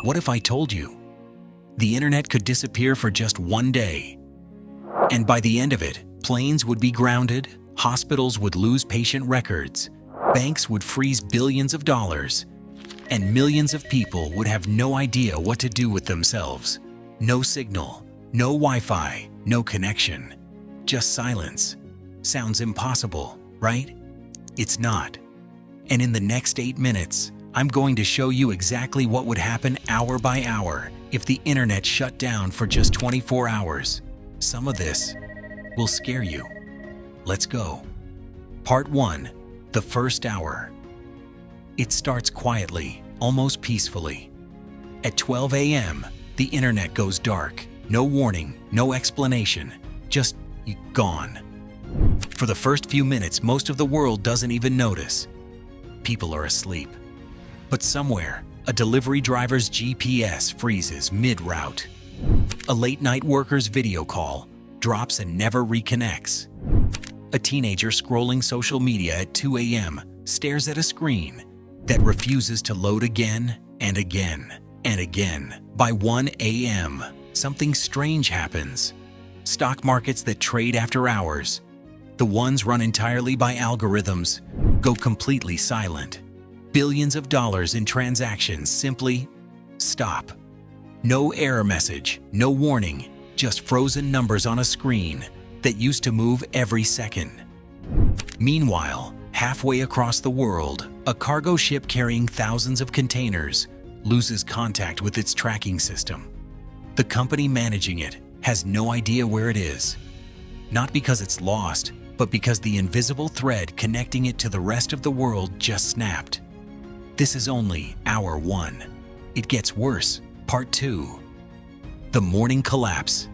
What if I told you the internet could disappear for just one day? And by the end of it, planes would be grounded, hospitals would lose patient records, banks would freeze billions of dollars, and millions of people would have no idea what to do with themselves. No signal, no Wi-Fi, no connection, just silence. Sounds impossible, right? It's not. And in the next 8 minutes, I'm going to show you exactly what would happen hour by hour if the internet shut down for just 24 hours. Some of this will scare you. Let's go. Part 1. The first hour. It starts quietly, almost peacefully. At 12 a.m., the internet goes dark. No warning, no explanation, just gone. For the first few minutes, most of the world doesn't even notice. People are asleep. But somewhere, a delivery driver's GPS freezes mid-route. A late-night worker's video call drops and never reconnects. A teenager scrolling social media at 2 a.m. stares at a screen that refuses to load again and again and again. By 1 a.m., something strange happens. Stock markets that trade after hours, the ones run entirely by algorithms, go completely silent. Billions of dollars in transactions simply stop. No error message, no warning, just frozen numbers on a screen that used to move every second. Meanwhile, halfway across the world, a cargo ship carrying thousands of containers loses contact with its tracking system. The company managing it has no idea where it is. Not because it's lost, but because the invisible thread connecting it to the rest of the world just snapped. This is only hour 1. It gets worse. Part 2. The morning collapse.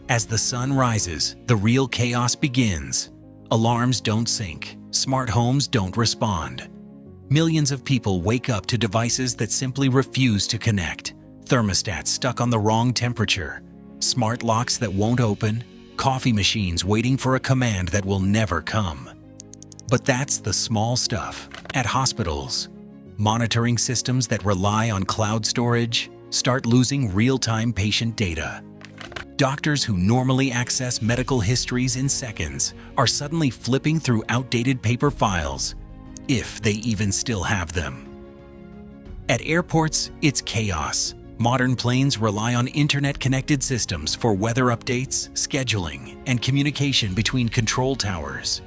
As the sun rises, the real chaos begins. Alarms don't sync. Smart homes don't respond. Millions of people wake up to devices that simply refuse to connect. Thermostats stuck on the wrong temperature. Smart locks that won't open. Coffee machines waiting for a command that will never come. But that's the small stuff. At hospitals, monitoring systems that rely on cloud storage start losing real-time patient data. Doctors who normally access medical histories in seconds are suddenly flipping through outdated paper files, if they even still have them. At airports, it's chaos. Modern planes rely on internet-connected systems for weather updates, scheduling, and communication between control towers.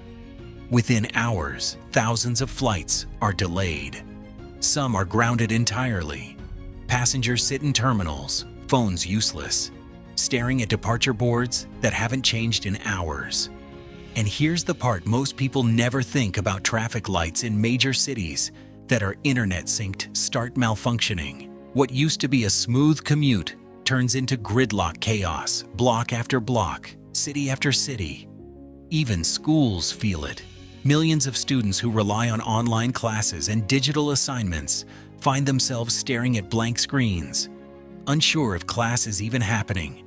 Within hours, thousands of flights are delayed. Some are grounded entirely. Passengers sit in terminals, phones useless, staring at departure boards that haven't changed in hours. And here's the part most people never think about: traffic lights in major cities that are internet-synced start malfunctioning. What used to be a smooth commute turns into gridlock chaos, block after block, city after city. Even schools feel it. Millions of students who rely on online classes and digital assignments find themselves staring at blank screens, unsure if class is even happening.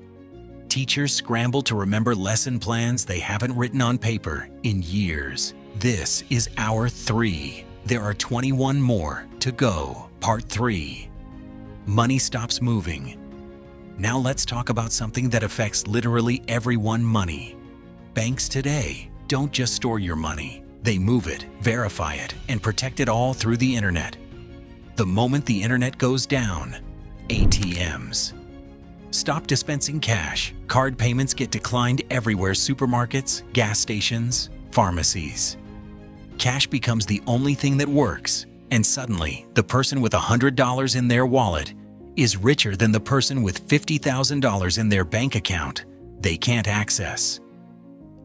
Teachers scramble to remember lesson plans they haven't written on paper in years. This is hour 3. There are 21 more to go. Part 3. Money stops moving. Now let's talk about something that affects literally everyone: money. Banks today don't just store your money. They move it, verify it, and protect it all through the internet. The moment the internet goes down, ATMs stop dispensing cash. Card payments get declined everywhere: supermarkets, gas stations, pharmacies. Cash becomes the only thing that works, and suddenly, the person with $100 in their wallet is richer than the person with $50,000 in their bank account they can't access.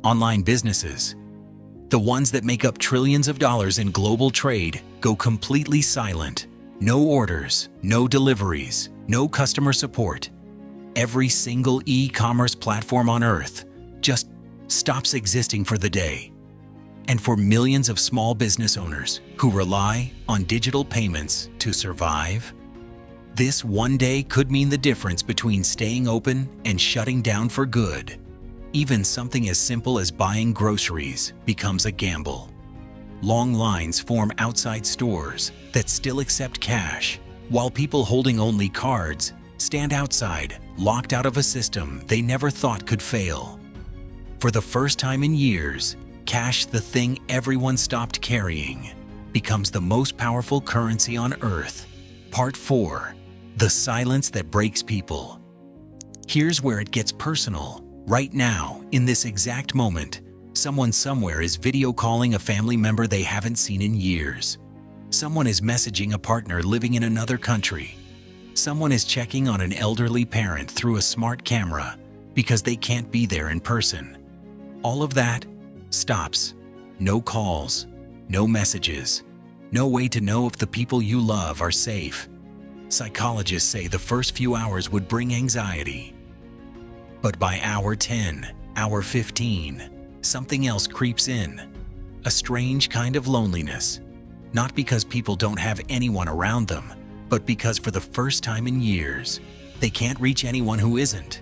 Online businesses, the ones that make up trillions of dollars in global trade, go completely silent. No orders, no deliveries, no customer support. Every single e-commerce platform on Earth just stops existing for the day. And for millions of small business owners who rely on digital payments to survive, this one day could mean the difference between staying open and shutting down for good. Even something as simple as buying groceries becomes a gamble. Long lines form outside stores that still accept cash, while people holding only cards stand outside, locked out of a system they never thought could fail. For the first time in years, cash, the thing everyone stopped carrying, becomes the most powerful currency on Earth. Part 4. The silence that breaks people. Here's where it gets personal. Right now, in this exact moment, someone somewhere is video calling a family member they haven't seen in years. Someone is messaging a partner living in another country. Someone is checking on an elderly parent through a smart camera because they can't be there in person. All of that stops. No calls, no messages, no way to know if the people you love are safe. Psychologists say the first few hours would bring anxiety. But by hour 10, hour 15, something else creeps in. A strange kind of loneliness. Not because people don't have anyone around them, but because for the first time in years, they can't reach anyone who isn't.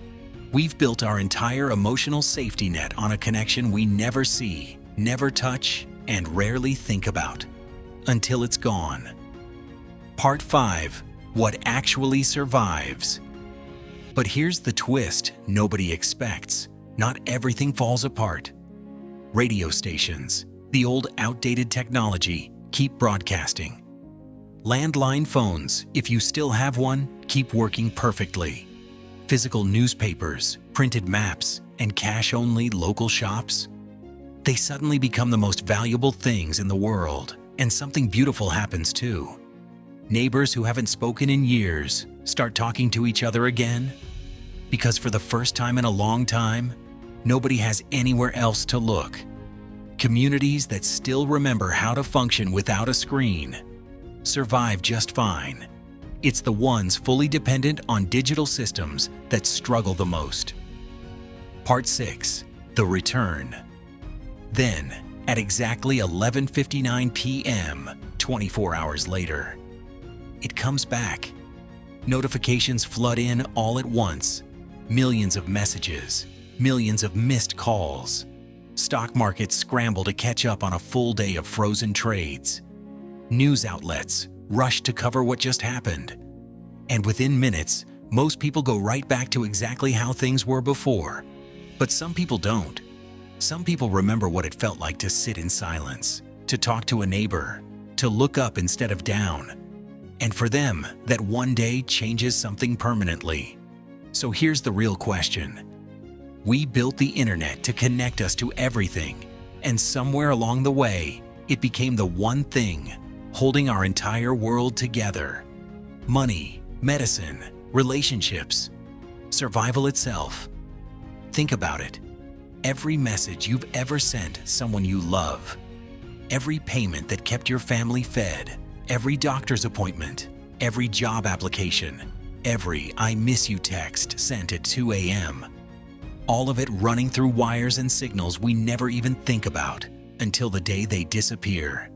We've built our entire emotional safety net on a connection we never see, never touch, and rarely think about. Until it's gone. Part 5. What actually survives. But here's the twist nobody expects. Not everything falls apart. Radio stations, the old outdated technology, keep broadcasting. Landline phones, if you still have one, keep working perfectly. Physical newspapers, printed maps, and cash-only local shops, they suddenly become the most valuable things in the world. And something beautiful happens too. Neighbors who haven't spoken in years start talking to each other again. Because for the first time in a long time, nobody has anywhere else to look. Communities that still remember how to function without a screen survive just fine. It's the ones fully dependent on digital systems that struggle the most. Part 6. The return. Then, at exactly 11:59 p.m., 24 hours later, it comes back. Notifications flood in all at once. Millions of messages, millions of missed calls. Stock markets scramble to catch up on a full day of frozen trades. News outlets rush to cover what just happened. And within minutes, most people go right back to exactly how things were before. But some people don't. Some people remember what it felt like to sit in silence, to talk to a neighbor, to look up instead of down. And for them, that one day changes something permanently. So here's the real question. We built the internet to connect us to everything, and somewhere along the way, it became the one thing holding our entire world together. Money, medicine, relationships, survival itself. Think about it. Every message you've ever sent someone you love, every payment that kept your family fed, every doctor's appointment, every job application, every "I miss you" text sent at 2 a.m. All of it running through wires and signals we never even think about until the day they disappear.